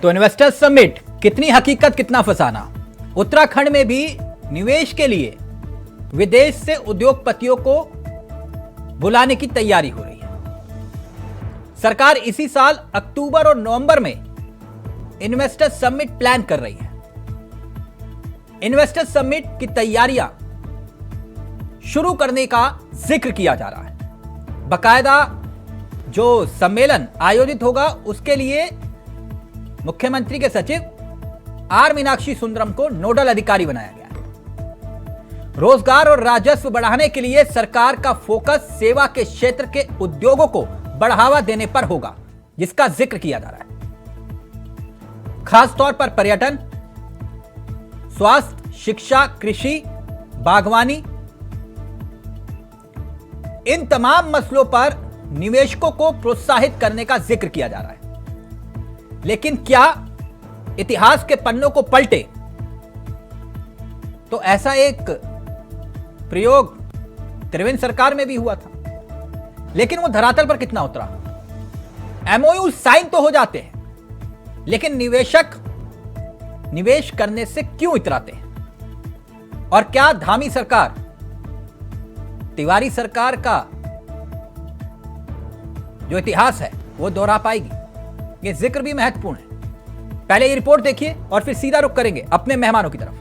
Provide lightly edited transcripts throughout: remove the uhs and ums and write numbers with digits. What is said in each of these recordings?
तो investors summit, कितनी हकीकत कितना फसाना। उत्तराखंड में भी निवेश के लिए विदेश से उद्योगपतियों को बुलाने की तैयारी हो रही है। सरकार इसी साल अक्टूबर और नवंबर में इन्वेस्टर्स समिट प्लान कर रही है। इन्वेस्टर्स समिट की तैयारियां शुरू करने का जिक्र किया जा रहा है। बाकायदा जो सम्मेलन आयोजित होगा उसके लिए मुख्यमंत्री के सचिव आर मीनाक्षी सुंदरम को नोडल अधिकारी बनाया गया है। रोजगार और राजस्व बढ़ाने के लिए सरकार का फोकस सेवा के क्षेत्र के उद्योगों को बढ़ावा देने पर होगा, जिसका जिक्र किया जा रहा है। खासतौर पर पर्यटन, स्वास्थ्य, शिक्षा, कृषि, बागवानी, इन तमाम मसलों पर निवेशकों को प्रोत्साहित करने का जिक्र किया जा रहा है। लेकिन क्या इतिहास के पन्नों को पलटे तो ऐसा एक प्रयोग त्रिवेंद्र सरकार में भी हुआ था, लेकिन वो धरातल पर कितना उतरा। एमओयू साइन तो हो जाते हैं, लेकिन निवेशक निवेश करने से क्यों इतराते हैं? और क्या धामी सरकार तिवारी सरकार का जो इतिहास है वो दोहरा पाएगी? ये जिक्र भी महत्वपूर्ण है। पहले ये रिपोर्ट देखिए और फिर सीधा रुख करेंगे अपने मेहमानों की तरफ।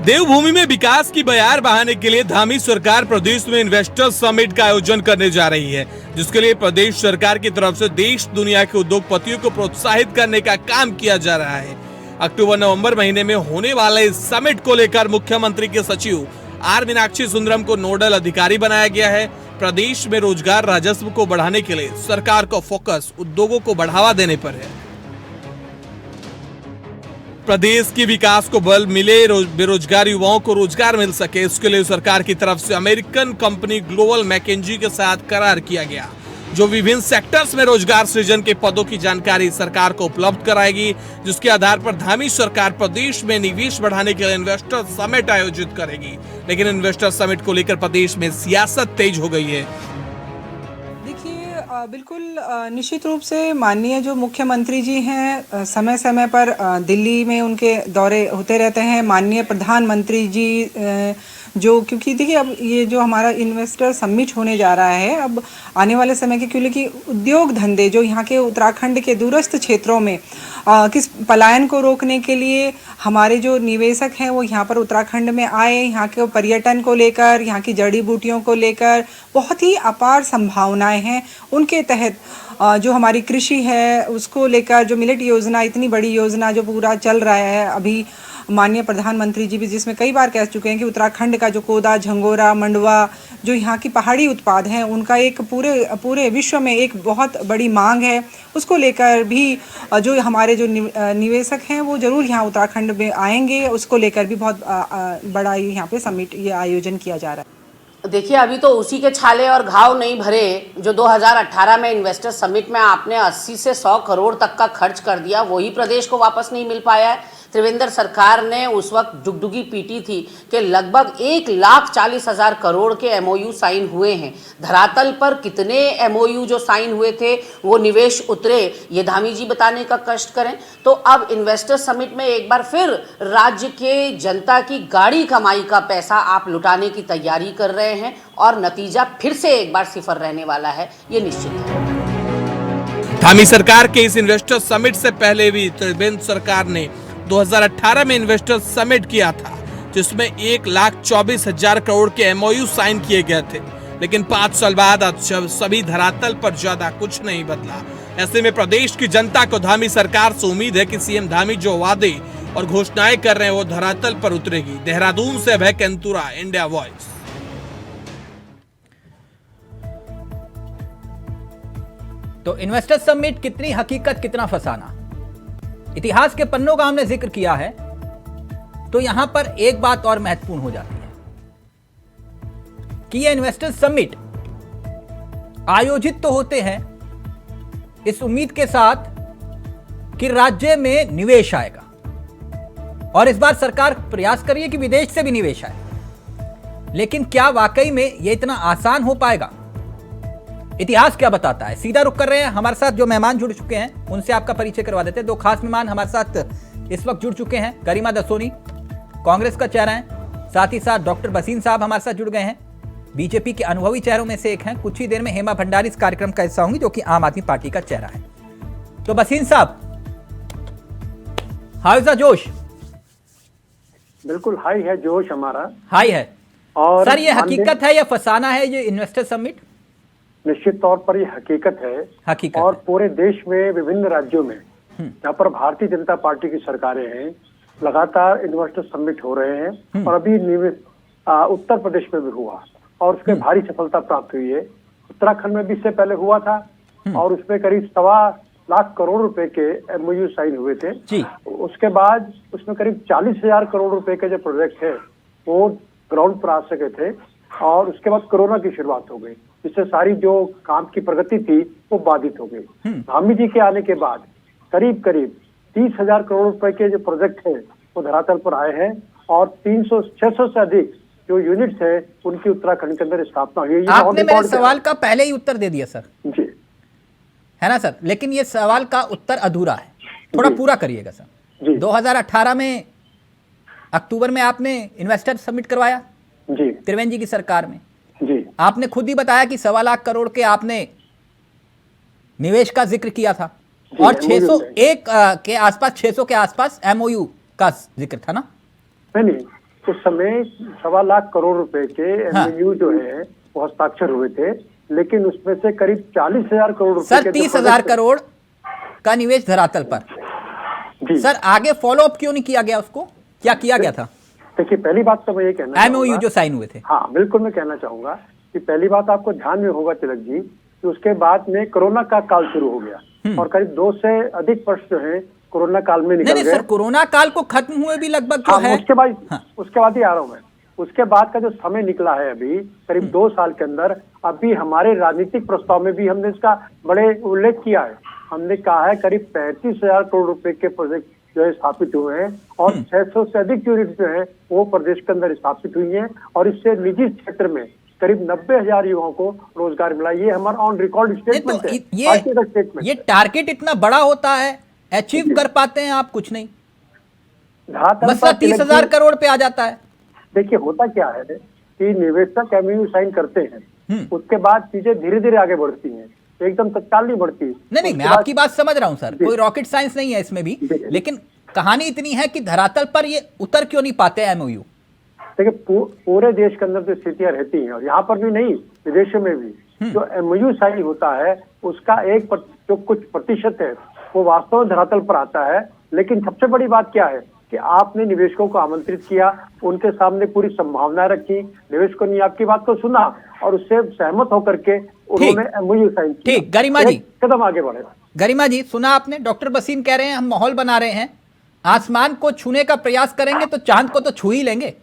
देवभूमि में विकास की बयार बहाने के लिए धामी सरकार प्रदेश में इन्वेस्टर्स समिट का आयोजन करने जा रही है, जिसके लिए प्रदेश सरकार की तरफ से देश दुनिया के उद्योगपतियों को प्रोत्साहित करने का काम किया जा रहा है। अक्टूबर नवंबर महीने में होने वाले इस समिट को लेकर मुख्यमंत्री के सचिव आर मीनाक्षी सुंदरम को नोडल अधिकारी बनाया गया है। प्रदेश में रोजगार राजस्व को बढ़ाने के लिए सरकार का फोकस उद्योगों को बढ़ावा देने पर है। प्रदेश के विकास को बल मिले, बेरोजगार युवाओं को रोजगार मिल सके, इसके लिए सरकार की तरफ से अमेरिकन कंपनी ग्लोबल मैकेंजी के साथ करार किया गया, जो विभिन्न सेक्टर्स में रोजगार सृजन के पदों की जानकारी सरकार को उपलब्ध कराएगी, जिसके आधार पर धामी सरकार प्रदेश में निवेश बढ़ाने के लिए इन्वेस्टर समिट आयोजित करेगी। लेकिन इन्वेस्टर समिट को लेकर प्रदेश में सियासत तेज हो गई है। बिल्कुल निश्चित रूप से माननीय जो मुख्यमंत्री जी हैं, समय समय पर दिल्ली में उनके दौरे होते रहते हैं। माननीय प्रधानमंत्री जी जो, क्योंकि देखिए अब ये जो हमारा इन्वेस्टर समिट होने जा रहा है, अब आने वाले समय के, क्योंकि उद्योग धंधे जो यहाँ के उत्तराखंड के दूरस्थ क्षेत्रों में किस पलायन को रोकने के लिए हमारे जो निवेशक हैं वो यहाँ पर उत्तराखंड में आए, यहाँ के पर्यटन को लेकर, यहाँ की जड़ी बूटियों को लेकर बहुत ही अपार संभावनाएं हैं। उनके तहत जो हमारी कृषि है उसको लेकर जो मिलेट योजना, इतनी बड़ी योजना जो पूरा चल रहा है अभी, माननीय प्रधानमंत्री जी भी जिसमें कई बार कह चुके हैं कि उत्तराखंड का जो कोदा, झंगोरा, मंडवा, जो यहाँ की पहाड़ी उत्पाद हैं उनका एक पूरे विश्व में एक बहुत बड़ी मांग है। उसको लेकर भी जो हमारे जो निवेशक हैं वो जरूर यहाँ उत्तराखंड में आएंगे। उसको लेकर भी बहुत बड़ा यहाँ पे समिट ये आयोजन किया जा रहा है। देखिए, अभी तो उसी के छाले और घाव नहीं भरे जो 2018 में इन्वेस्टर समिट में आपने 80 से 100 करोड़ तक का खर्च कर दिया, वही प्रदेश को वापस नहीं मिल पाया है। त्रिवेंद्र सरकार ने उस वक्त डुगडुगी पीटी थी कि लगभग 1,40,000 करोड़ के एमओयू साइन हुए हैं। धरातल पर कितने एमओयू जो साइन हुए थे वो निवेश उतरे, ये धामी जी बताने का कष्ट करें। तो अब इन्वेस्टर समिट में एक बार फिर राज्य के जनता की गाड़ी कमाई का पैसा आप लुटाने की तैयारी कर रहे हैं और नतीजा फिर से एक बार सिफर रहने वाला है, ये निश्चित है। धामी सरकार के इस इन्वेस्टर समिट से पहले भी त्रिवेंद्र सरकार ने 2018 में इन्वेस्टर समिट किया था, जिसमें 1,24,000 करोड़ के एमओयू साइन किए गए थे। लेकिन 5 साल बाद अब सभी धरातल पर ज्यादा कुछ नहीं बदला। ऐसे में प्रदेश की जनता को धामी सरकार से उम्मीद है कि सीएम धामी जो वादे और घोषणाएं कर रहे हैं वो धरातल पर उतरेगी। देहरादून से अभय केंतुरा, इंडिया वॉइस। तो इन्वेस्टर समिट, कितनी हकीकत कितना फसाना। इतिहास के पन्नों का हमने जिक्र किया है, तो यहां पर एक बात और महत्वपूर्ण हो जाती है कि ये इन्वेस्टर समिट आयोजित तो होते हैं इस उम्मीद के साथ कि राज्य में निवेश आएगा, और इस बार सरकार प्रयास कर रही है कि विदेश से भी निवेश आए, लेकिन क्या वाकई में यह इतना आसान हो पाएगा? इतिहास क्या बताता है? सीधा रुख कर रहे हैं। हमारे साथ जो मेहमान जुड़ चुके हैं उनसे आपका परिचय करवा देते हैं। दो खास मेहमान हमारे साथ इस वक्त जुड़ चुके हैं। गरिमा दसोनी कांग्रेस का चेहरा है, साथ ही साथ डॉक्टर बसीन साहब हमारे साथ जुड़ गए हैं, बीजेपी के अनुभवी चेहरों में से एक हैं। कुछ ही देर में हेमा भंडारी इस कार्यक्रम का हिस्सा होंगी, जो कि आम आदमी पार्टी का चेहरा है। तो बसीन साहब, हाउ इज द जोश? बिल्कुल हाई है जोश, हमारा हाई है। और सर, ये हकीकत है या फसाना है ये इन्वेस्टर समिट? निश्चित तौर पर ये हकीकत है। हकीकत और है। पूरे देश में विभिन्न राज्यों में जहाँ पर भारतीय जनता पार्टी की सरकारें हैं, लगातार इन्वेस्टर समिट हो रहे हैं। और अभी उत्तर प्रदेश में भी हुआ और उसमें भारी सफलता प्राप्त हुई है। उत्तराखंड में भी इससे पहले हुआ था और उसमें करीब 1.25 लाख करोड़ रुपए के MOU साइन हुए थे जी। उसके बाद उसमें करीब 40,000 करोड़ रुपए के जो प्रोजेक्ट है वो ग्राउंड पर आ सके थे। और उसके बाद कोरोना की शुरुआत हो गई, जिससे सारी जो काम की प्रगति थी वो बाधित हो गई। धामी जी के आने के बाद करीब 30,000 करोड़ रुपए के जो प्रोजेक्ट है वो धरातल पर आए हैं और 600 से अधिक जो यूनिट्स है उनकी उत्तराखंड के अंदर स्थापना हुई है। आपने मेरे सवाल का पहले ही उत्तर दे दिया सर, जी, है ना सर? लेकिन ये सवाल का उत्तर अधूरा है, थोड़ा पूरा करिएगा सर। जी। 2018 में अक्टूबर में आपने इन्वेस्टर समिट करवाया जी त्रिवेंद्र जी की सरकार में। जी आपने खुद ही बताया कि 1.25 लाख करोड़ के आपने निवेश का जिक्र किया था और 601 के आसपास 600 के आसपास MOU का जिक्र था ना? नहीं, उस समय 1.25 लाख करोड़ रुपए के MOU जो है वो हस्ताक्षर हुए थे, लेकिन उसमें से करीब 40,000 करोड़ रुपए सर 30,000 करोड़ का निवेश धरातल पर। जी सर आगे फॉलो अप क्यों नहीं किया गया? उसको क्या किया गया था? देखिए, पहली बात तो मैं ये कहना MOU जो साइन हुए थे। हाँ बिल्कुल, मैं कहना चाहूंगा कि पहली बात आपको ध्यान में होगा तिलक जी कि उसके बाद में कोरोना का काल शुरू हो गया और करीब 2 से अधिक वर्ष जो है कोरोना काल में निकल नहीं गए। सर, कोरोना काल को खत्म हुए भी लगभग जो है। उसके बाद ही आ रहा हूँ मैं। उसके बाद का जो समय निकला है अभी करीब 2 साल के अंदर, अभी हमारे राजनीतिक प्रस्ताव में भी हमने इसका बड़े उल्लेख किया है। हमने कहा है करीब 35,000 करोड़ रुपए के प्रोजेक्ट जो है स्थापित हुए हैं और 600 से अधिक यूनिट जो है वो प्रदेश के अंदर स्थापित हुई हैं और इससे निजी क्षेत्र में करीब 90,000 युवाओं को रोजगार मिला। ये हमारा ऑन रिकॉर्ड स्टेटमेंट है, पार्टी का स्टेटमेंट। ये टारगेट इतना बड़ा होता है, अचीव कर पाते हैं आप कुछ नहीं, बस 30,000 करोड़ पे आ जाता है। देखिए, होता क्या है कि निवेशक MOU साइन करते हैं, उसके बाद चीजें धीरे धीरे आगे बढ़ती हैं, एकदम तत्काल नहीं बढ़ती। नहीं, मैं आपकी बात समझ रहा हूं सर, कोई रॉकेट साइंस नहीं है इसमें भी, लेकिन कहानी इतनी है कि धरातल पर ये उतर क्यों नहीं पाते MOU? देखिए, पूरे देश के अंदर जो स्थितियां रहती हैं और यहाँ पर भी नहीं, विदेशों में भी जो MOU साइन होता है उसका जो कुछ प्रतिशत है वो वास्तव में धरातल पर आता है। लेकिन सबसे बड़ी बात क्या है कि आपने निवेशकों को आमंत्रित किया, उनके सामने पूरी संभावनाएं रखी, निवेशकों ने आपकी बात को सुना और उससे सहमत होकर के उन्होंने MOU साइन किया। ठीक, गरिमा जी कदम आगे बढ़े। गरिमा जी, सुना आपने? डॉक्टर बसीन कह रहे हैं हम माहौल बना रहे हैं, आसमान को छूने का प्रयास करेंगे तो चांद को तो छू ही लेंगे।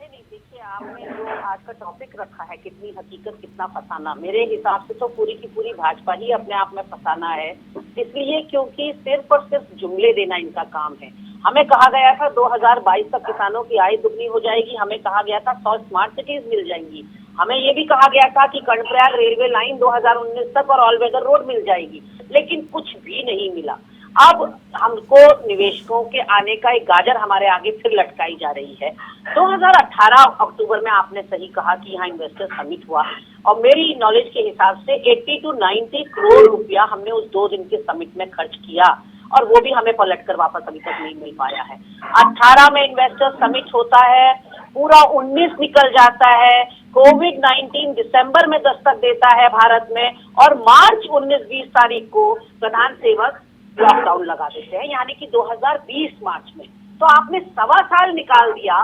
देखिए, आपने जो आज का टॉपिक रखा है कितनी हकीकत कितना फसाना, मेरे हिसाब से तो पूरी की पूरी भाजपा ही अपने आप में फसाना है। इसलिए क्योंकि सिर्फ और सिर्फ जुमले देना इनका काम है। हमें कहा गया था 2022 तक किसानों की आय दुगनी हो जाएगी, हमें कहा गया था 100 स्मार्ट सिटीज मिल जाएंगी, हमें ये भी कहा गया था कि कर्णप्रयाग रेलवे लाइन 2019 तक और ऑल वेदर रोड मिल जाएगी, लेकिन कुछ भी नहीं मिला। अब हमको निवेशकों के आने का एक गाजर हमारे आगे फिर लटकाई जा रही है। 2018 अक्टूबर में आपने सही कहा कि यहाँ इन्वेस्टर समिट हुआ और मेरी नॉलेज के हिसाब से 80 से 90 करोड़ रुपया हमने उस 2 दिन के समिट में खर्च किया और वो भी हमें पलटकर वापस अभी तक नहीं मिल पाया है। 18 में इन्वेस्टर समिट होता है, पूरा 19 निकल जाता है, कोविड-19 दिसंबर में दस्तक देता है भारत में और मार्च 19-20 तारीख को प्रधान सेवक लॉकडाउन लगा देते हैं, यानी कि 2020 मार्च में। तो आपने 1.25 साल निकाल दिया,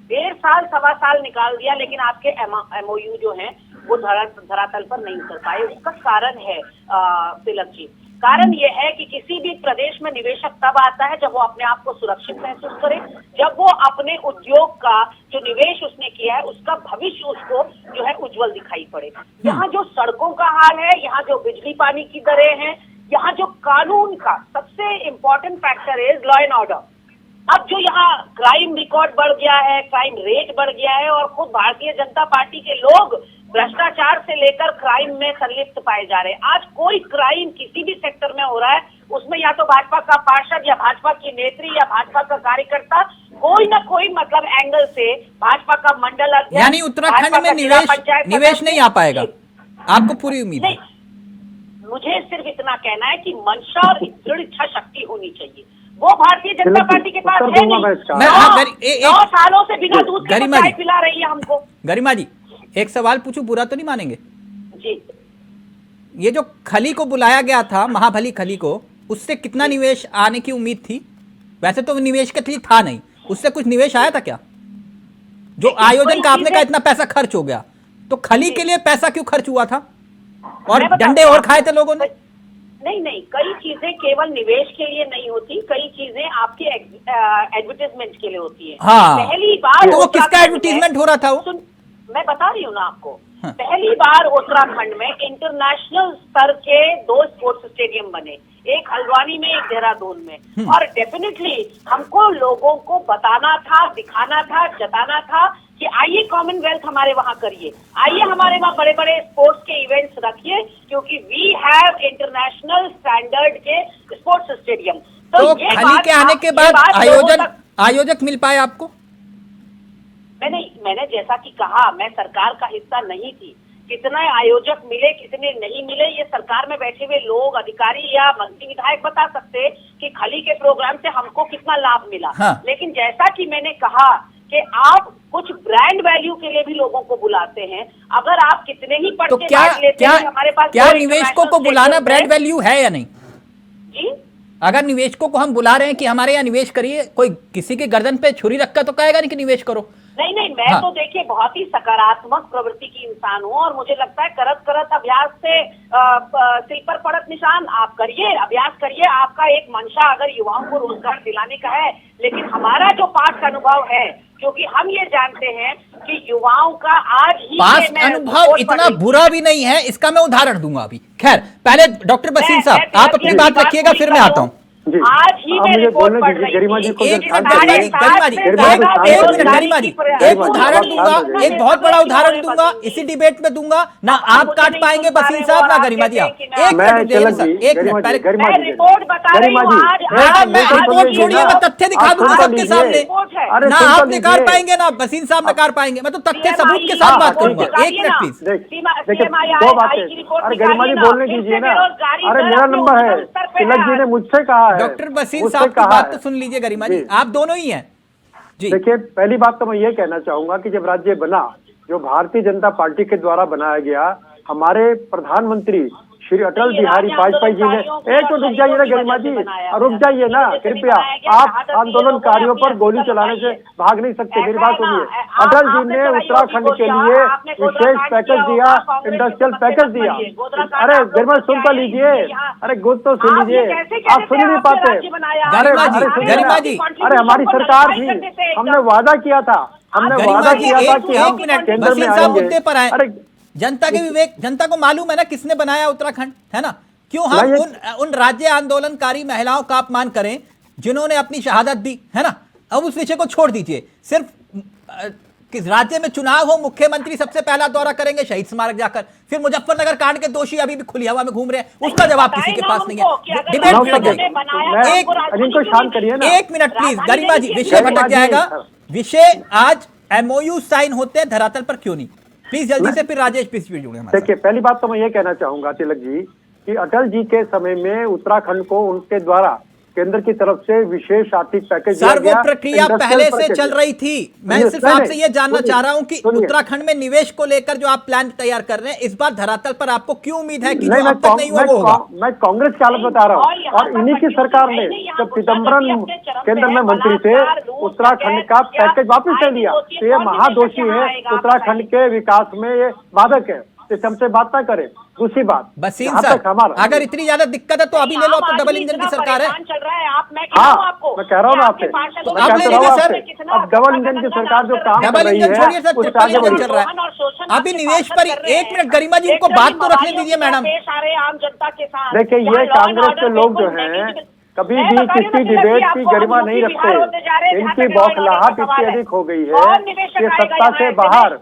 1.5 साल 1.25 साल निकाल दिया, लेकिन आपके MOU जो हैं वो धरातल पर नहीं उतर पाए। उसका कारण है तिलक जी, कारण ये है कि किसी भी प्रदेश में निवेशक तब आता है जब वो अपने आप को सुरक्षित महसूस करे, जब वो अपने उद्योग का जो निवेश उसने किया है उसका भविष्य उसको जो है उज्जवल दिखाई पड़े। यहाँ जो सड़कों का हाल है, यहाँ जो बिजली पानी की दरें हैं, यहाँ जो कानून का सबसे इम्पोर्टेंट फैक्टर है लॉ एंड ऑर्डर, अब जो यहाँ क्राइम रिकॉर्ड बढ़ गया है, क्राइम रेट बढ़ गया है और खुद भारतीय जनता पार्टी के लोग भ्रष्टाचार से लेकर क्राइम में संलिप्त पाए जा रहे हैं। आज कोई क्राइम किसी भी सेक्टर में हो रहा है, उसमें या तो भाजपा का पार्षद या भाजपा की नेत्री या भाजपा का कार्यकर्ता कोई ना कोई मतलब एंगल से भाजपा का मंडल अध्यक्ष, यानी उत्तराखंड में निवेश नहीं आ पाएगा, आपको पूरी उम्मीद है? मुझे सिर्फ इतना कहना है कि मंशा और दृढ़ इच्छा शक्ति होनी चाहिए, वो भारतीय जनता पार्टी के पास है नहीं। 9 सालों से बिना दूध के चाय पिला रही है हमको। गरिमा जी, एक सवाल पूछूं, बुरा तो नहीं मानेंगे जी? ये जो खली को बुलाया गया था, महाभली खली को, उससे कितना निवेश आने की उम्मीद थी? वैसे तो निवेश के लिए था नहीं, उससे कुछ निवेश आया था क्या? जो आयोजन का आपने कहा इतना पैसा खर्च हो गया, तो खली के लिए पैसा क्यों खर्च हुआ था और डंडे और खाए थे लोगों ने? नहीं, कई चीजें केवल निवेश के लिए नहीं होती, कई चीजें आपके एडवर्टाइजमेंट के लिए होती है। हाँ, पहली बार तो वो किसका एडवर्टाइजमेंट हो रहा था? वो मैं बता रही हूँ ना आपको। हाँ। पहली बार उत्तराखंड में इंटरनेशनल स्तर के 2 स्पोर्ट्स स्टेडियम बने, एक हल्द्वानी में, एक देहरादून में, और डेफिनेटली हमको लोगों को बताना था, दिखाना था, जताना था कि आइए कॉमनवेल्थ हमारे वहाँ करिए, आइए हमारे वहाँ बड़े बड़े स्पोर्ट्स के इवेंट्स रखिए, क्योंकि वी हैव इंटरनेशनल स्टैंडर्ड के स्पोर्ट्स स्टेडियम। तो खली के आने के बाद आयोजक मिल पाए आपको? मैंने जैसा कि कहा, मैं सरकार का हिस्सा नहीं थी। कितना आयोजक मिले, कितने नहीं मिले, ये सरकार में बैठे हुए लोग, अधिकारी या मंत्री विधायक बता सकते कि खली के प्रोग्राम से हमको कितना लाभ मिला। हाँ। लेकिन जैसा कि मैंने कहा कि आप कुछ ब्रांड वैल्यू के लिए भी लोगों को बुलाते हैं, अगर आप कितने ही तो हमारे पास क्या निवेशकों को बुलाना ब्रांड वैल्यू है या नहीं जी? अगर निवेशकों को हम बुला रहे हैं कि हमारे यहाँ निवेश करिए, कोई किसी के गर्दन पे छुरी रखकर तो कहेगा नहीं कि निवेश करो। नहीं, मैं हाँ। तो देखिए बहुत ही सकारात्मक प्रवृत्ति की इंसान हूँ, और मुझे लगता है करत अभ्यास से सिर पर पड़त निशान। आप करिए, अभ्यास करिए, आपका एक मंशा अगर युवाओं को रोजगार दिलाने का है, लेकिन हमारा जो पास्ट अनुभव है, क्योंकि हम ये जानते हैं कि युवाओं का आज ही पास्ट अनुभव इतना बुरा भी नहीं है, इसका मैं उदाहरण दूंगा अभी। खैर, पहले डॉक्टर बसीन साहब आप अपनी बात रखिएगा, फिर मैं आता हूँ। आज ही मैं रिपोर्ट पढ़ रही गरिमा जी को एक उदाहरण दूंगा, एक बहुत बड़ा उदाहरण दूंगा, इसी डिबेट में दूंगा ना। आप काट पाएंगे बसीन साहब, ना गरिमा जी। आप एक मिनट पहले रिपोर्ट बता रही हूँ। रिपोर्ट छोड़िए, मैं तथ्य दिखा दूंगा सबके सामने। ना आप निकाल पाएंगे, ना बसीन साहब निकाल पाएंगे। मैं तो तथ्य सबूत के साथ बात करूंगा। एक मिनट प्लीज। देखिए 2 बातें, अरे गरिमा जी बोलने दीजिए ना। अरे मेरा नंबर है, तिलक जी ने मुझसे कहा है। डॉक्टर बसीन साहब की बात तो सुन लीजिए गरिमा जी, आप दोनों ही हैं जी। देखिए, पहली बात तो मैं ये कहना चाहूंगा कि जब राज्य बना, जो भारतीय जनता पार्टी के द्वारा बनाया गया, हमारे प्रधानमंत्री श्री अटल बिहारी वाजपेयी जी ने, एक तो रुक जाइए ना गरिमा जी, रुक जाइए ना कृपया। आप आंदोलनकारियों पर गोली चलाने से भाग नहीं सकते, मेरी बात सुनिए। अटल जी ने उत्तराखंड के लिए विशेष पैकेज दिया, इंडस्ट्रियल पैकेज दिया। अरे गरिमा सुन तो लीजिए, अरे गुड तो सुन लीजिए, आप सुन नहीं पाते। गरिमा जी, अरे हमारी सरकार थी, हमने वादा किया था, कि हम केंद्र में आएंगे। अरे जनता के विवेक, जनता को मालूम है ना किसने बनाया उत्तराखंड, है ना? क्यों हम उन राज्य आंदोलनकारी महिलाओं का अपमान करें जिन्होंने अपनी शहादत दी, है ना? अब उस विषय को छोड़ दीजिए, सिर्फ किस राज्य में चुनाव हो, मुख्यमंत्री सबसे पहला दौरा करेंगे शहीद स्मारक जाकर, फिर मुजफ्फरनगर कांड के दोषी अभी भी खुली हवा में घूम रहे हैं, उसका जवाब किसी के पास नहीं है। इनको शांत करिए ना। एक मिनट प्लीज गरिमा जी, विषय भटक जाएगा। विषय आज MOU साइन होते हैं, धरातल पर क्यों नहीं? प्लीज जल्दी से, फिर राजेश पीसी जुड़े हमारे। देखिए, पहली बात तो मैं ये कहना चाहूंगा तिलक जी कि अटल जी के समय में उत्तराखंड को उनके द्वारा केंद्र की तरफ से विशेष आर्थिक पैकेज दिया गया। वो प्रक्रिया पहले से चल रही थी। मैं सिर्फ आपसे ये जानना चाह रहा हूं कि उत्तराखंड में निवेश को लेकर जो आप प्लान तैयार कर रहे हैं, इस बार धरातल पर आपको क्यों उम्मीद है कि जो अब तक नहीं हुआ वो होगा? मैं कांग्रेस की हालत बता रहा हूँ, और इन्हीं की सरकार ने जब चिदम्बरम केंद्र में मंत्री थे, उत्तराखंड का पैकेज वापस ले लिया। तो ये महादोषी है, उत्तराखंड के विकास में ये बाधक है, इस हमसे बात ना करे। दूसरी बात, बसीन साहब, अगर इतनी ज्यादा दिक्कत है तो अभी ले लो, तो डबल इंजन की सरकार है। हाँ, मैं कह रहा हूँ ना आपसे, अब डबल इंजन की सरकार जो काम कर रही है, उससे आगे बढ़ी चल रहा है। अभी निवेश पर 1 मिनट गरिमा जी, उनको बात तो रखने दीजिए मैडम। देखिए, ये कांग्रेस के लोग जो हैं, कभी मैं भी बता रही हूँ किसी ना तिलक जी, डिबेट की आपको हम गरिमा यूपी नहीं बिहार होते जा रहे रखते। हैं, जहाँ इनकी तक बौखलाहट सवाल इतनी है। अधिक हो गई है कौन निवेशक कि आएगा सत्ता यहाँ से ऐसे बाहर,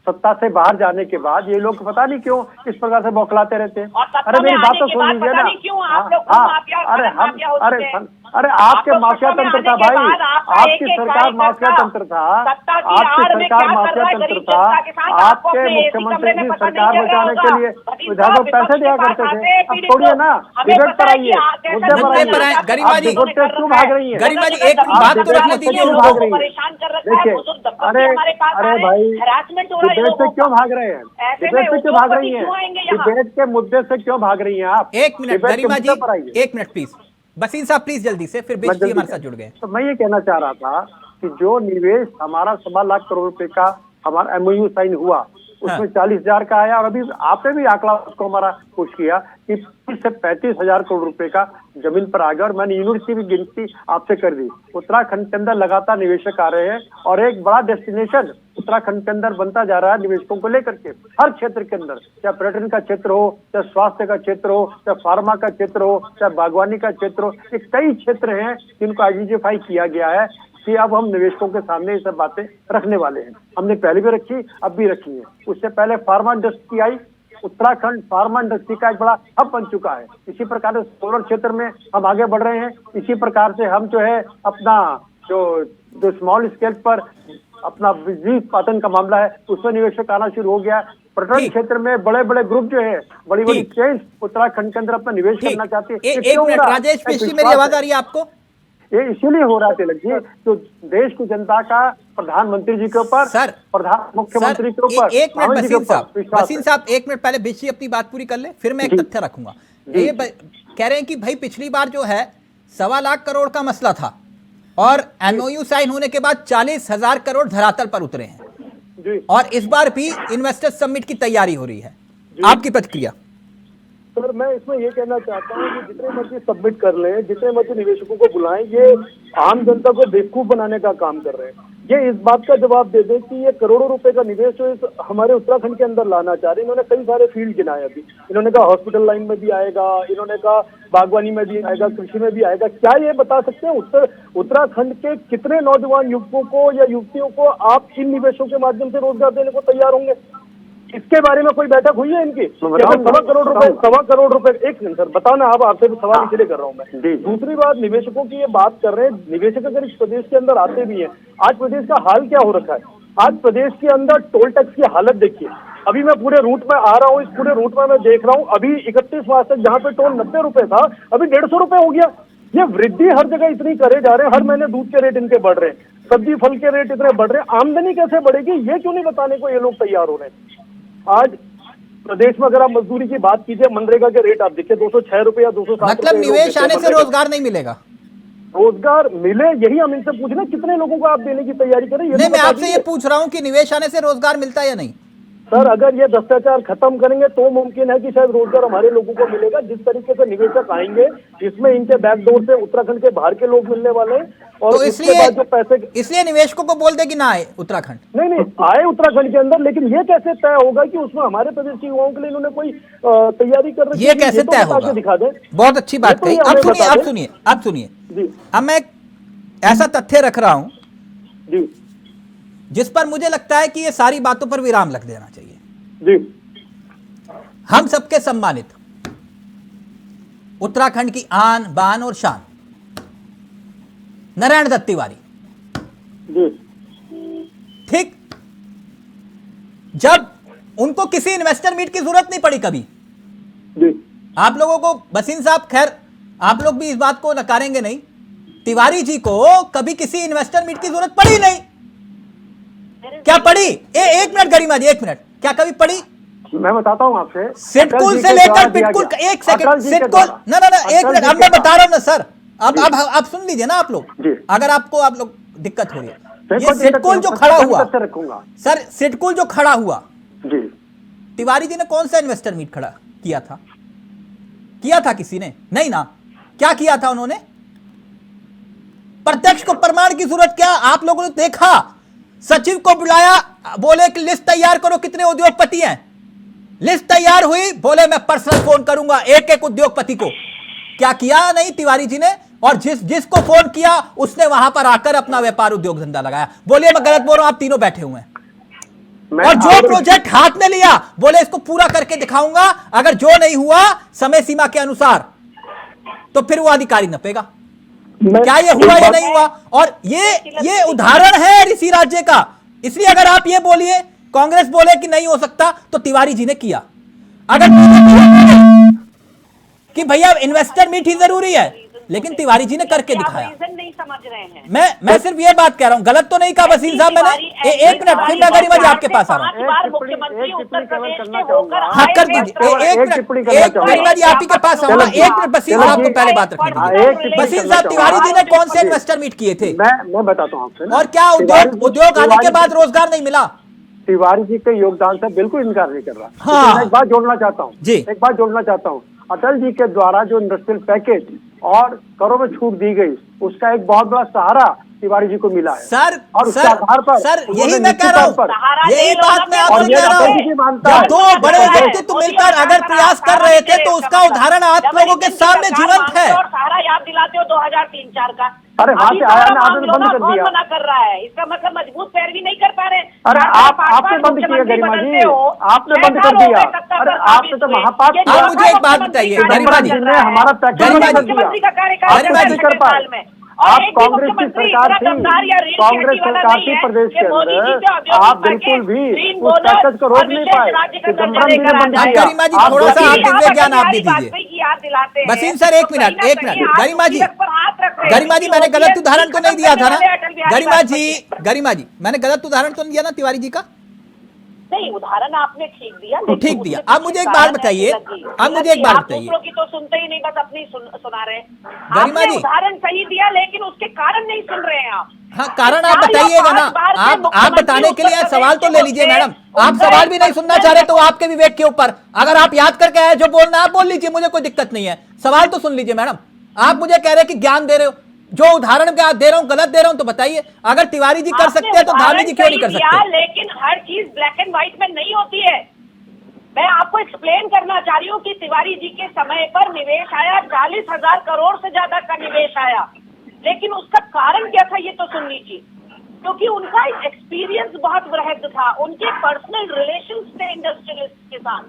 सत्ता से बाहर जाने के बाद ये लोग पता नहीं क्यों इस प्रकार से बौखलाते रहते हैं। और सत्ता अरे में मेरी बात आने तो के सुन बाद लीजिए पता ना। नहीं क्यों आप हाँ, लोग हाँ, माफिया और अरे खनन हम, माफिया हो अरे चुके हैं। अरे आपके आपको माफिया सत्ता में तंत्र आने था के भाई, बाद आपका आपकी एक-एक सरकार माफिया कार्यकर्ता तंत्र था, सत्ता की आपकी आड़ में सरकार क्या कर माफिया रहा है तंत्र गरीब था। जनता के साथ, आपको आपके अपने एसी मुख्यमंत्री कमरे में जी पता सरकार नहीं चल रहा बचाने के होगा। लिए वकील विधायक साहब को पैसे विपक्ष दिया के करते पास थे। आते हैं अब पीड़ित छोड़िए को, ना, हमें डिबेट पता पर है आइए, कि कैसे मुद्दे पर मुद्दे पर आइए। आए। गरिमा आप जी, डिबेट से क्यों भाग रही हैं? गरिमा जी, एक आप बात तो डिबेट रखने से दीजिए क्यों उनको। भाग रही हैं? परेशान कर रखा है, देखिए, बुजुर्ग दंपत्ति अरे हमारे पास आ अरे रहे हैं, भाई, harassment हो रहा है डिबेट से लोगों क्यों का। भाग रहे हैं? ऐसे डिबेट में से क्यों भाग रही उद्योगपति हैं? क्यों आएंगे यहाँ? डिबेट के मुद्दे से क्यों भाग रही हैं आप? एक मिनट डिबेट के गरिमा जी, मुद्दे पर आइए। एक मिनट प्लीज। बसीन साहब प्लीज जल्दी से, फिर मैं बेश जी जल्दी हमारे साथ जुड़ गए। तो मैं ये कहना चाह रहा था कि जो निवेश हमारा 1.25 लाख करोड़ रुपए का हमारा MOU साइन हुआ, उसमें 40,000 का आया, और अभी आपने भी आंकड़ा उसको हमारा पुश किया कि 30 से 35,000 करोड़ रुपए का जमीन पर आ गया, और मैंने यूनिट की भी गिनती आपसे कर दी। उत्तराखंड के अंदर लगातार निवेशक आ रहे हैं, और एक बड़ा डेस्टिनेशन उत्तराखंड के अंदर बनता जा रहा है निवेशकों को लेकर के, हर क्षेत्र के अंदर, चाहे पर्यटन का क्षेत्र हो, चाहे स्वास्थ्य का क्षेत्र हो, चाहे फार्मा का क्षेत्र हो, चाहे बागवानी का क्षेत्र हो। ये कई क्षेत्र हैं जिनको आइडेंटिफाई किया गया है कि अब हम निवेशकों के सामने ये सब बातें रखने वाले हैं। हमने पहले भी रखी, अब भी रखी है। उससे पहले pharma industry I, Uttarakhand pharma industry का एक बड़ा हब बन चुका है। इसी प्रकार से सोलर क्षेत्र में हम आगे बढ़ रहे हैं। इसी प्रकार से हम जो है अपना जो स्मॉल स्केल पर अपना बिजली उत्पादन का मामला है, उसमें निवेशक आना शुरू हो गया। पर्यटन ठीक। क्षेत्र में बड़े बड़े ग्रुप जो है, बड़ी बड़ी ठीक। चेन्स उत्तराखंड के अंदर अपना निवेश ठीक, करना चाहते हैं। एक मिनट राजेश मिश्री, मेरी आवाज आ रही है आपको? ये इसीलिए हो रहा है तिलक जी, तो देश की जनता का प्रधानमंत्री जी के ऊपर, सर, मुख्यमंत्री के ऊपर, एक मिनट रावत जी के बसीन ऊपर साहब, विश्वास बसीन है। साहब एक मिनट पहले बिशी अपनी बात पूरी कर ले, फिर मैं एक जी। तथ्य रखूंगा। जी। ये कह रहे हैं कि भाई पिछली बार जो है 1.25 लाख करोड़ का मसला था, और MOU साइन होने के बाद 40,000 करोड़ धरातल पर उतरे हैं, जी और इस बार भी इन्वेस्टर्स समिट की तैयारी हो रही है। आपकी प्रतिक्रिया? सर, मैं इसमें ये कहना चाहता हूँ कि जितने मर्जी सबमिट कर लें, जितने मर्जी निवेशकों को बुलाएं, ये आम जनता को बेवकूफ बनाने का काम कर रहे हैं। ये इस बात का जवाब दे दें कि ये करोड़ों रुपए का निवेश जो इस हमारे उत्तराखंड के अंदर लाना चाह रहे हैं। इन्होंने कई सारे फील्ड गिनाए अभी। इन्होंने कहा हॉस्पिटल लाइन में भी आएगा, इन्होंने कहा बागवानी में भी आएगा, कृषि में भी आएगा। क्या ये बता सकते हैं उत्तराखंड के कितने नौजवान युवकों को या युवतियों को आप इन निवेशों के माध्यम से रोजगार देने को तैयार होंगे? इसके बारे में कोई बैठक हुई है इनकी? बताऊं, 1.25 करोड़ रुपए। एक मिनट सर, बताना, अब आपसे सवाल इसलिए कर रहा हूँ मैं। जी। दूसरी बात, निवेशकों की ये बात कर रहे हैं, निवेशक अगर इस प्रदेश के अंदर आते भी हैं, आज प्रदेश का हाल क्या हो रखा है? आज प्रदेश के अंदर टोल टैक्स की हालत देखिए। अभी मैं पूरे रूट में आ रहा हूँ, इस पूरे रूट में मैं देख रहा हूँ, अभी 31 मार्च तक जहाँ पे टोल 90 रुपए था, अभी 150 रुपए हो गया। ये वृद्धि हर जगह इतनी करे जा रहे हैं, हर महीने दूध के रेट इनके बढ़ रहे हैं, सब्जी फल के रेट इतने बढ़ रहे हैं, आमदनी कैसे बढ़ेगी ये क्यों नहीं बताने को ये लोग तैयार हो रहे हैं? आज प्रदेश में अगर आप मजदूरी की बात कीजिए, मनरेगा के रेट आप देखिए, 206 रुपए या 207 मतलब निवेश आने से रोजगार नहीं मिलेगा? रोजगार मिले, यही हम इनसे पूछ रहे हैं। कितने लोगों को आप देने की तैयारी करें? ये नहीं, तो मैं बता आपसे ये दीजिए। पूछ रहा हूं कि निवेश आने से रोजगार मिलता है या नहीं? सर, अगर ये भ्रष्टाचार खत्म करेंगे तो मुमकिन है कि शायद रोजगार हमारे लोगों को मिलेगा। जिस तरीके से निवेशक आएंगे, इसमें इनके बैकडोर से उत्तराखंड के बाहर के लोग मिलने वाले हैं, और तो उसके बाद जो पैसे इसलिए निवेशकों को बोल दे कि ना आए उत्तराखंड। नहीं आए उत्तराखंड के अंदर, लेकिन ये कैसे तय होगा कि उसमें हमारे प्रदेश के युवाओं के लिए इन्होंने कोई तैयारी कर रखी है? ये कैसे तो तय बता होगा? के दिखा दें। बहुत अच्छी बात ये तो कही। ये अब हमें सुनिए, बता अब दें। सुनिए, अब सुनिए। जी अब मैं एक ऐसा तथ्य रख रहा हूं जी जिस पर मुझे लगता है कि ये सारी बातों पर विराम लग देना चाहिए। जी हम सबके सम्मानित उत्तराखंड की आन बान और शान नारायण दत्त तिवारी, जी ठीक, जब उनको किसी इन्वेस्टर मीट की जरूरत नहीं पड़ी कभी। जी आप लोगों को बसीन साहब, खैर आप लोग भी इस बात को नकारेंगे नहीं, तिवारी जी को कभी किसी इन्वेस्टर मीट की जरूरत पड़ी नहीं। क्या पड़ी? एक मिनट गरिमा जी, एक मिनट, क्या कभी पड़ी? मैं बताता हूँ आपसे। सिडकुल से लेकर पिटकुल, एक सेकंड, सिडकुल, ना एक मिनट, अब मैं बता रहा हूं ना सर, अब सुन लीजिए ना आप लोग, जी। अगर आप लोग दिक्कत हो रही है। ये कोई सिडकुल जो दिक्कत खड़ा नहीं, हुआ, तथ्य रखूंगा। सर सिडकुल जो खड़ा हुआ, जी तिवारी जी ने कौन सा इन्वेस्टर मीट खड़ा किया था? किया था किसी ने? नहीं ना। क्या किया था उन्होंने? प्रत्यक्ष को प्रमाण की जरूरत क्या? आप लोगों ने देखा, सचिव को बुलाया, बोले कि लिस्ट तैयार करो कितने उद्योगपति हैं। लिस्ट तैयार हुई, बोले मैं पर्सनल फोन करूंगा एक एक उद्योगपति को, क्या किया नहीं तिवारी जी ने, और जिसको फोन किया उसने वहां पर आकर अपना व्यापार उद्योग धंधा लगाया। बोलिए मैं गलत बोल रहा हूं? आप तीनों बैठे हुए हैं और जो प्रोजेक्ट हाथ में लिया बोले इसको पूरा करके दिखाऊंगा, अगर जो नहीं हुआ समय सीमा के अनुसार तो फिर वो अधिकारी नपेगा। क्या ये हुआ या नहीं हुआ? और ये उदाहरण है ऋषि राज्य का। इसलिए अगर आप ये बोलिए कांग्रेस बोले कि नहीं हो सकता, तो तिवारी जी ने किया। अगर कि भैया इन्वेस्टर मीट ही जरूरी है, लेकिन तिवारी जी ने करके दिखाया। नहीं समझ रहे हैं। मैं सिर्फ ये बात कह रहा हूं, गलत तो नहीं कहा वसीम साहब मैंने। एक मिनट, फिर मैं गरिमा जी आपके पास आ रहा हूं। मुख्यमंत्री उत्तर प्रदेश के होकर हाँ कर दीजिए, एक गरिमा जी आप ही के पास आऊंगा। एक मिनट वसीम साहब को पहले बात रखने दीजिए। वसीम साहब, तिवारी जी ने कौन से इन्वेस्टर मीट किए थे? मैं बताता हूँ आपसे। और क्या उद्योग आने के बाद रोजगार नहीं मिला? तिवारी जी के योगदान से बिल्कुल इनकार नहीं कर रहा। हाँ। मैं एक बात जोड़ना चाहता हूँ जी। एक बात जोड़ना चाहता हूँ। अटल जी के द्वारा जो इंडस्ट्रियल पैकेज और करों में छूट दी गई, उसका एक बहुत बड़ा सहारा तिवारी जी को मिला है सर। और उसके आधार पर सर यही मैं कह रहा हूँ, यही बात मैं आपसे कह रहा हूँ। जब दो बड़े व्यक्तित्व मिलकर अगर प्रयास कर रहे थे तो उसका उदाहरण आप लोगों के सामने जीवंत है। सहारा याद दिलाते हो 2003-4 का। अरे वहाँ से आया ना, आपने बंद कर कौन दिया। मना कर रहा है? इसका मतलब मजबूत पैरवी नहीं कर पा रहे। अरे आपने बंद किया गरिमा जी, आपने बंद कर दिया। अरे आपने तो महापाप किया। आप मुझे एक बात बताइए गरिमा जी, ने हमारा पैकेज गरिमा जी, मुख्यमंत्री का कार्यकाल गरिमा जी, कर पाए। आप कांग्रेस की सरकार थी, कांग्रेस सरकार थी प्रदेश के अंदर, आप बिल्कुल भी उस पैकेज को रोक नहीं पाए। गरिमा जी थोड़ा सा आप दिव्य ज्ञान आप भी दीजिए। वसीम सर एक मिनट गरिमा जी मैंने गलत उदाहरण तो नहीं दिया था ना? गरिमा जी मैंने गलत उदाहरण तो नहीं दिया ना तिवारी जी का? नहीं, उदाहरण आपने ठीक दिया। ठीक दिया। अब मुझे एक बात बताइए, दूसरों की तो सुनते ही नहीं, बस अपनी सुना रहे। गरिमा जी उदाहरण सही दिया, लेकिन उसके कारण नहीं सुन रहे हैं आप। हाँ कारण आप बताइएगा ना। आप बताने के लिए सवाल तो ले लीजिए मैडम। आप सवाल भी नहीं सुनना चाह रहे तो आपके विवेक के ऊपर, अगर आप याद करके आए जो बोलना आप बोल लीजिए, मुझे कोई दिक्कत नहीं है। सवाल तो सुन लीजिए मैडम। आप मुझे कह रहे कि ज्ञान दे रहे हो, जो उदाहरण क्या दे रहा हूं गलत दे रहा हूं तो बताइए। अगर तिवारी जी कर सकते हैं तो धामी जी क्यों नहीं कर सकते? लेकिन हर चीज ब्लैक एंड व्हाइट में नहीं होती है। मैं आपको एक्सप्लेन करना चाह रही हूँ कि तिवारी जी के समय पर निवेश आया, 40,000 करोड़ से ज्यादा का निवेश आया, लेकिन उसका कारण क्या था ये तो सुन लीजिए। क्योंकि उनका एक्सपीरियंस बहुत वृहद था, उनके पर्सनल रिलेशंस थे इंडस्ट्रियलिस्ट के साथ।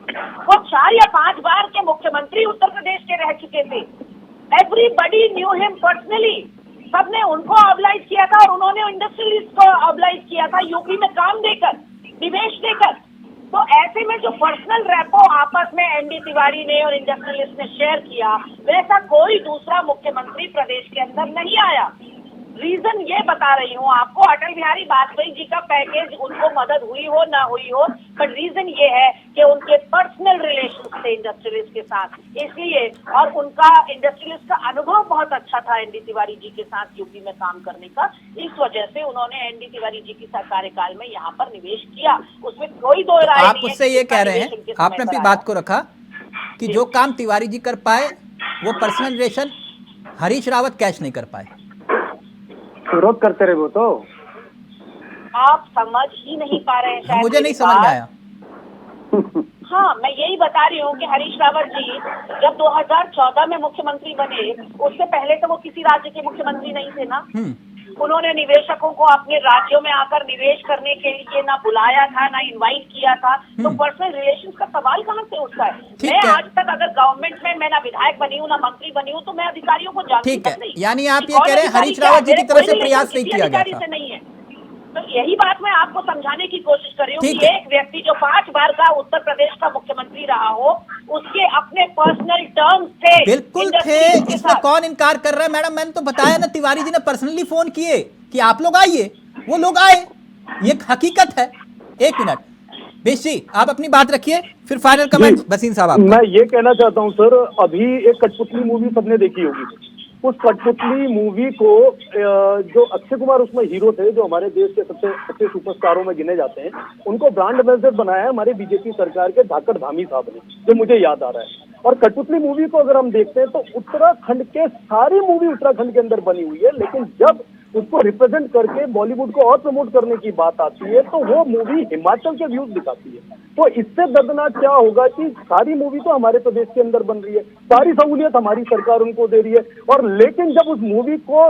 वो 4 या 5 बार के मुख्यमंत्री उत्तर प्रदेश के रह चुके थे। Everybody knew him personally। सबने उनको ऑब्लाइज किया था और उन्होंने इंडस्ट्रियलिस्ट को ऑब्लाइज किया था यूपी में काम देकर, निवेश देकर। तो ऐसे में जो पर्सनल रैपो आपस में एनडी तिवारी ने और इंडस्ट्रियलिस्ट ने शेयर किया, वैसा कोई दूसरा मुख्यमंत्री प्रदेश के अंदर नहीं आया। रीजन ये बता रही हूँ आपको, अटल बिहारी वाजपेयी जी का पैकेज उनको मदद हुई हो ना हुई हो, बट रीजन ये है कि उनके पर्सनल रिलेशंस थे इंडस्ट्रियलिस्ट के साथ, इसलिए। और उनका इंडस्ट्रियलिस्ट का अनुभव बहुत अच्छा था एनडी तिवारी जी के साथ यूपी में काम करने का, इस वजह से उन्होंने एनडी तिवारी जी की कार्यकाल में यहाँ पर निवेश किया। उसमें कोई दो राय नहीं है। आप उससे ये कह रहे हैं, आपने अपनी बात को रखा कि जो काम तिवारी जी कर पाए वो personal relation Harish Rawat catch नहीं कर पाए। विरोध करते रहे वो तो। आप समझ ही नहीं पा रहे हैं शायद। मुझे नहीं समझ में आया। हाँ, मैं यही बता रही हूँ कि हरीश रावत जी जब 2014 में मुख्यमंत्री बने, उससे पहले तो वो किसी राज्य के मुख्यमंत्री नहीं थे ना। उन्होंने निवेशकों को अपने राज्यों में आकर निवेश करने के लिए ना बुलाया था, ना इनवाइट किया था। तो पर्सनल रिलेशंस का सवाल कहाँ से उठता है? मैं आज तक अगर गवर्नमेंट में मैं ना विधायक बनी हूँ ना मंत्री बनी हूँ, तो मैं अधिकारियों को जानती नहीं। यानी आप ये कह रहे हैं हरीश रावत जी की तरफ से प्रयास नहीं किया गया था? नहीं है। तो यही बात मैं आपको समझाने की कोशिश कर रही हूँ कि एक व्यक्ति जो 5 बार का उत्तर प्रदेश का मुख्यमंत्री रहा हो, उसके अपने पर्सनल टर्म्स थे। बिल्कुल थे, इसमें कौन इनकार कर रहा है मैडम? मैंने तो बताया ना, तिवारी जी ने पर्सनली फोन किए कि आप लोग आइए, वो लोग आए, ये हकीकत है। एक मिनट बेश जी, आप अपनी बात रखिए, फिर फाइनल कमेंट वसीम साहब। मैं ये कहना चाहता हूँ सर, अभी एक कठपुतली मूवी सबने देखी होगी। उस कठपुतली मूवी को जो अक्षय कुमार उसमें हीरो थे, जो हमारे देश के सबसे अच्छे सुपरस्टारों में गिने जाते हैं, उनको ब्रांड एम्बेसडर बनाया है हमारे बीजेपी सरकार के धाकड़ धामी साहब ने, जो मुझे याद आ रहा है। और कठपुतली मूवी को अगर हम देखते हैं तो उत्तराखंड के सारी मूवी उत्तराखंड के अंदर बनी हुई है, लेकिन जब उसको रिप्रेजेंट करके बॉलीवुड को और प्रमोट करने की बात आती है तो वो मूवी हिमाचल के व्यूज दिखाती है। तो इससे दर्दनाक क्या होगा कि सारी मूवी तो हमारे प्रदेश के अंदर बन रही है, सारी सहूलियत हमारी सरकार उनको दे रही है, और लेकिन जब उस मूवी को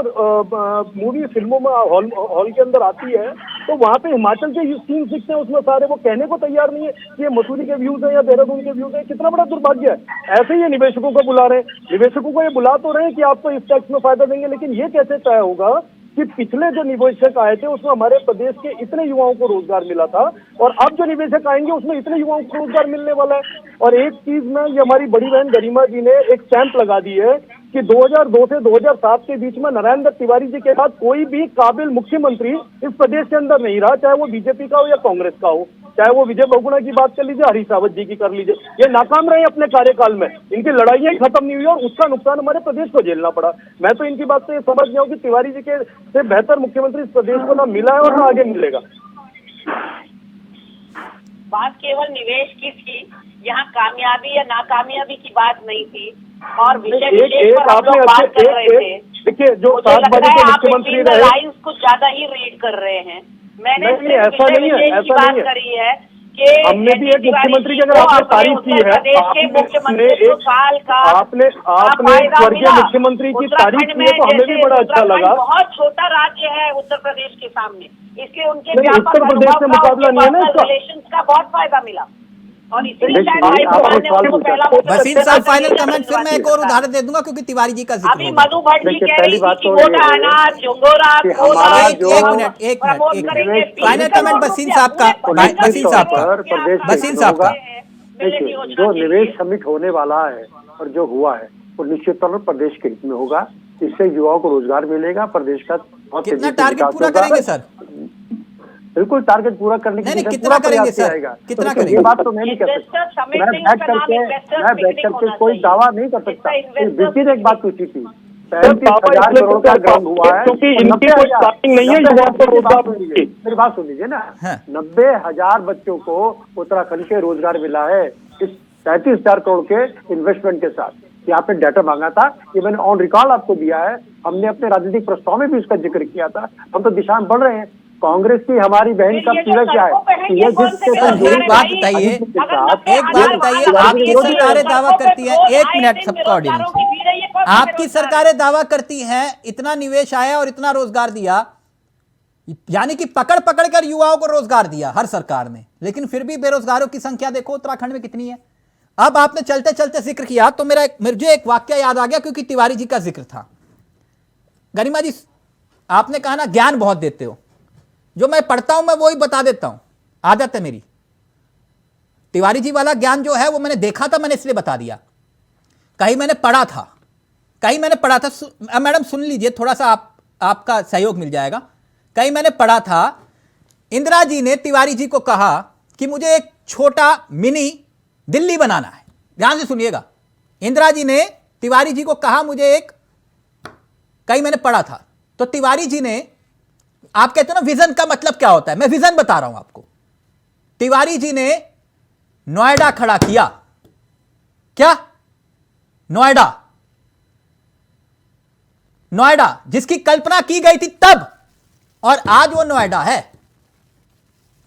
मूवी फिल्मों में हॉल के अंदर आती है तो वहां पे हिमाचल के सीन दिखते हैं उसमें सारे, वो कहने को तैयार नहीं है कि ये मसूरी के व्यूज है या देहरादून के व्यूज है। कितना बड़ा दुर्भाग्य है। ऐसे ही ये निवेशकों को बुला रहे हैं, निवेशकों को ये बुला तो रहे हैं कि आपको इस टैक्स में फायदा देंगे, लेकिन ये कैसे तय होगा कि पिछले जो निवेशक आए थे उसमें हमारे प्रदेश के इतने युवाओं को रोजगार मिला था, और अब जो निवेशक आएंगे उसमें इतने युवाओं को रोजगार मिलने वाला है। और एक चीज में ये हमारी बड़ी बहन गरिमा जी ने एक स्टैंप लगा दी है कि 2002 से 2007 के बीच में नारायण दत्त तिवारी जी के बाद कोई भी काबिल मुख्यमंत्री इस प्रदेश के अंदर नहीं रहा, चाहे वो बीजेपी का हो या कांग्रेस का हो, चाहे वो विजय बहुगुणा की बात कर लीजिए, हरीश रावत जी की कर लीजिए, ये नाकाम रहे अपने कार्यकाल में, इनकी लड़ाइयां खत्म नहीं हुई और उसका नुकसान हमारे प्रदेश को झेलना पड़ा। मैं तो इनकी बात से समझ गया हूँ कि तिवारी जी के से बेहतर मुख्यमंत्री इस प्रदेश को ना मिला है और ना आगे मिलेगा। बात केवल निवेश की थी, यहाँ कामयाबी या नाकामयाबी की बात नहीं थी, और विषय पर हम लोग बात कर रहे थे। देखिए जो मुझे लग रहा है आप मुख्यमंत्री रहे, लाइन्स कुछ ज्यादा ही रीड कर रहे हैं। मैंने ऐसा नहीं है, ऐसा बात नहीं है। करी है कि हमने भी एक मुख्यमंत्री की अगर आपने तारीफ की है, आपने एक स्वर्गीय मुख्यमंत्री की तारीफ की है तो हमें भी बड़ा अच्छा लगा। बहुत छोटा राज्य है उत्तर प्रदेश के सामने, इसलिए उनके उत्तर प्रदेश से मुकाबला नहीं है ना इसका, रिलेशंस का बहुत फायदा मिला। और वसीम साहब फाइनल कमेंट, फिर मैं एक और उदाहरण दे दूंगा क्योंकि तिवारी जी का जिक्र अभी मधु भट्ट जी कह रही थी कि मोटा अनाज, झुंगोरा, एक मिनट फाइनल कमेंट वसीम साहब का, वसीम साहब का। देखिए जो निवेश समिट होने वाला है और जो हुआ है वो निश्चित तौर पर प्रदेश के हित में होगा, इससे युवाओं को रोजगार मिलेगा, प्रदेश का बहुत कितना टारगेट पूरा करेंगे सर? बिल्कुल टारगेट पूरा करने की कितना करेंगे सर, कितना करेंगे? ये बात तो मैं नहीं कर सकता, मैं बैठ करके कोई दावा नहीं कर सकता। बेटी ने एक बात पूछी थी, 35,000 करोड़ का ग्राउंड हुआ है, क्योंकि इनकी कोई स्टार्टिंग नहीं है, युवाओं को रोजगार मिलेगी। मेरी बात सुन लीजिए ना, 90,000 बच्चों को उत्तराखंड के रोजगार मिला है इस 35,000 करोड़ के इन्वेस्टमेंट के साथ। यहाँ पे डाटा मांगा था, ये मैंने ऑन रिकॉर्ड आपको दिया है, हमने अपने राजनीतिक प्रस्ताव में भी इसका जिक्र किया था। हम तो दिशा में बढ़ रहे हैं। कांग्रेस की हमारी बहन का पीड़ा क्या है? एक बात बताइए, आपकी सरकारें दावा करती है, एक मिनट सबका ऑडियंस, आपकी सरकारें दावा करती हैं इतना निवेश आया और इतना रोजगार दिया, यानी कि पकड़ पकड़ कर युवाओं को रोजगार दिया हर सरकार ने, लेकिन फिर भी बेरोजगारों की संख्या देखो उत्तराखंड में कितनी है। अब आपने चलते चलते जिक्र किया तो मुझे एक वाक्य याद आ गया क्योंकि तिवारी जी का जिक्र था। गरिमा जी, आपने कहा ना ज्ञान बहुत देते हो, जो मैं पढ़ता हूं मैं वही बता देता हूं, आदत है मेरी। तिवारी जी वाला ज्ञान जो है वो मैंने देखा था, मैंने इसलिए बता दिया। कहीं मैंने पढ़ा था, मैडम सुन लीजिए, थोड़ा सा आपका सहयोग मिल जाएगा। कहीं मैंने पढ़ा था, इंदिरा जी ने तिवारी जी को कहा कि मुझे एक छोटा मिनी दिल्ली बनाना है। ध्यान से सुनिएगा, इंदिरा जी ने तिवारी जी को कहा मुझे एक, कहीं मैंने पढ़ा था, तो तिवारी जी ने, आप कहते हो ना विजन का मतलब क्या होता है, मैं विजन बता रहा हूं आपको। तिवारी जी ने नोएडा खड़ा किया, क्या? नोएडा जिसकी कल्पना की गई थी तब, और आज वो नोएडा है।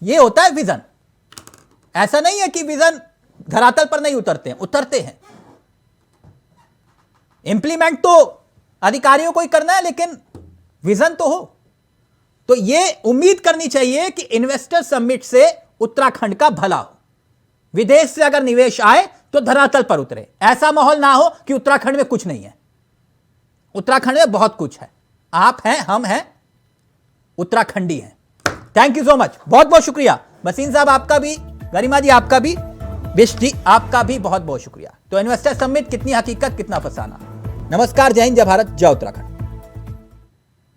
ये होता है विजन। ऐसा नहीं है कि विजन धरातल पर नहीं उतरते हैं। इंप्लीमेंट तो अधिकारियों को ही करना है, लेकिन विजन तो हो। तो ये उम्मीद करनी चाहिए कि इन्वेस्टर समिट से उत्तराखंड का भला हो, विदेश से अगर निवेश आए तो धरातल पर उतरे। ऐसा माहौल ना हो कि उत्तराखंड में कुछ नहीं है। उत्तराखंड में बहुत कुछ है, आप हैं, हम हैं, उत्तराखंडी हैं। थैंक यू सो मच, बहुत बहुत शुक्रिया वसीम साहब, आपका भी, गरिमा जी आपका भी, बिष्ट जी आपका भी बहुत बहुत शुक्रिया। तो इन्वेस्टर समिट, कितनी हकीकत कितना फसाना। नमस्कार, जय हिंद, जय भारत, जय उत्तराखंड।